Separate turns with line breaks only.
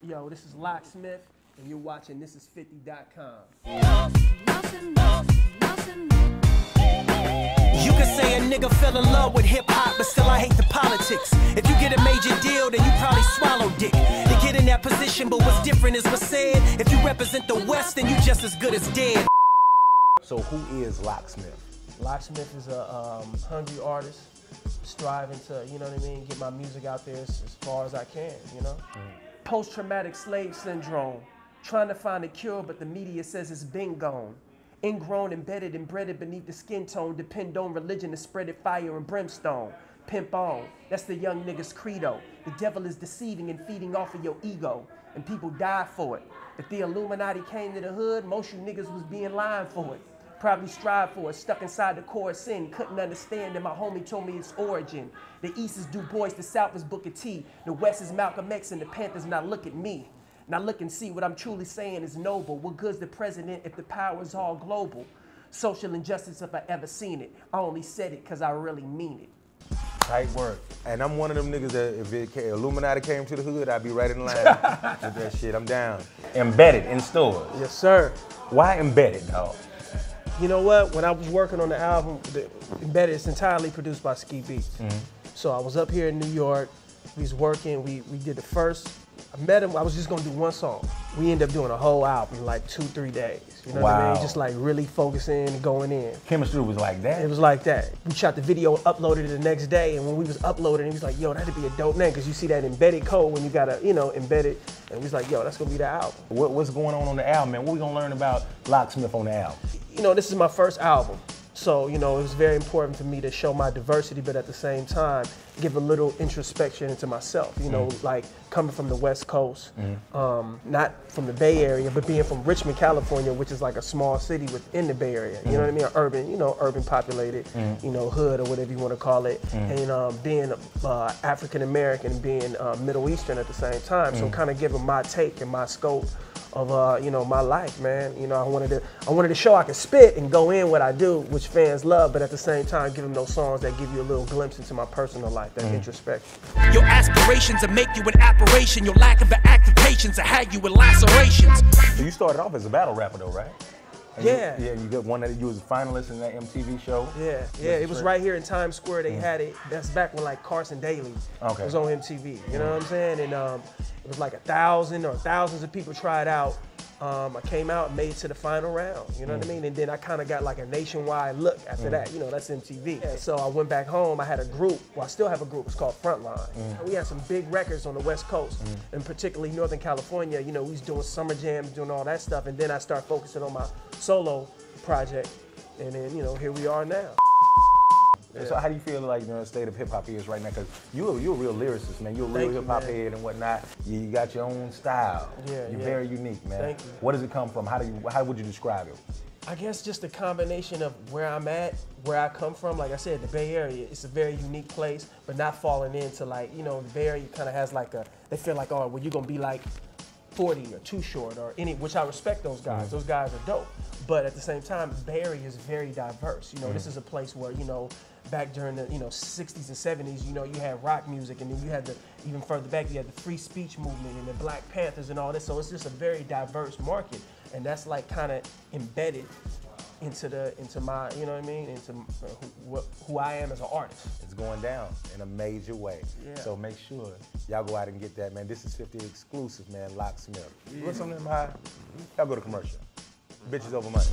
Yo, this is Locksmith, and you're watching Thisis50.com.
You can say a nigga fell in love with hip-hop, but still I hate the politics. If you get a major deal, then you probably swallow dick. To get in that position, but what's different is what's said. If you represent the West, then you just as good as dead.
So who is Locksmith?
Locksmith is a hungry artist, striving to, you know what I mean, get my music out there as far as I can, you know? Post-traumatic slave syndrome, trying to find a cure, but the media says it's been gone. Ingrown, embedded, and breaded beneath the skin tone, depend on religion to spread it fire and brimstone. Pimp on, that's the young nigga's credo. The devil is deceiving and feeding off of your ego, and people die for it. If the Illuminati came to the hood, most you niggas was being lying for it. Probably strive for it, stuck inside the core of sin, couldn't understand it, my homie told me its origin. The East is Du Bois, the South is Booker T, the West is Malcolm X, and the Panthers now look at me. Now look and see what I'm truly saying is noble. What good's the president if the power is all global? Social injustice if I ever seen it. I only said it because I really mean it.
Tight work. And I'm one of them niggas that if Illuminati came to the hood, I'd be right in line with that shit. I'm down. Embedded in stores.
Yes, sir.
Why embedded, dog?
You know what? When I was working on the album, Embedded is entirely produced by Ski Beats. So I was up here in New York. We was working. We did the first. I met him. I was just gonna do one song. We ended up doing a whole album in like 2-3 days. You know what I mean? Just like really focusing and going in.
Chemistry was like that?
It was like that. We shot the video, uploaded it the next day, and when we was uploading, he was like, yo, that'd be a dope name, because you see that embedded code when you gotta, you know, embed it. And we was like, yo, that's gonna be the album.
What's going on the album, man? What we gonna learn about Locksmith on the album?
You know, this is my first album. So, you know, it was very important for me to show my diversity, but at the same time, give a little introspection into myself. You know, like coming from the West Coast, not from the Bay Area, but being from Richmond, California, which is like a small city within the Bay Area. You know what I mean? Urban, you know, urban populated, you know, hood or whatever you want to call it. And being African American and being Middle Eastern at the same time. So kind of giving my take and my scope of you know, my life, man. You know, I wanted to show I can spit and go in what I do, which fans love, but at the same time give them those songs that give you a little glimpse into my personal life, that introspection.
Your aspirations will make you an apparition. Your lack of active patience will have you with lacerations.
So you started off as a battle rapper though, right? And
yeah.
You got one that you was a finalist in that MTV show.
Yeah, it was right here in Times Square. They had it. That's back when like Carson Daly was on MTV. You know what I'm saying? And it was like 1,000 or thousands of people tried out. I came out and made it to the final round, you know what I mean? And then I kind of got like a nationwide look after that, you know, that's MTV. Yeah, so I went back home, I had a group, well I still have a group, it's called Frontline. We had some big records on the West Coast, and particularly Northern California, you know, we was doing summer jams, doing all that stuff, and then I started focusing on my solo project, and then, you know, here we are now.
Yeah. So how do you feel like, you know, the state of hip hop is right now? Because you're a real lyricist, man. You're a real hip hop head and whatnot. You got your own style. You're very unique, man.
Thank you.
Where does it come from? How would you describe it?
I guess just a combination of where I'm at, where I come from. Like I said, the Bay Area, it's a very unique place, but not falling into like, you know, the Bay Area kind of has like they feel like, oh, well, you're gonna be like 40 or Too Short or any, which I respect those guys. Those guys are dope. But at the same time, the Bay Area is very diverse. You know, this is a place where, you know, back during the, you know, 60s and 70s, you know, you had rock music, and then you had the, even further back, you had the free speech movement and the Black Panthers and all this. So it's just a very diverse market, and that's like kind of embedded into my, you know what I mean, into who I am as an artist.
It's going down in a major way.
Yeah.
So make sure y'all go out and get that, man. Thisis50 exclusive, man. Locksmith. What's on them high? Y'all go to commercial. Bitches over money.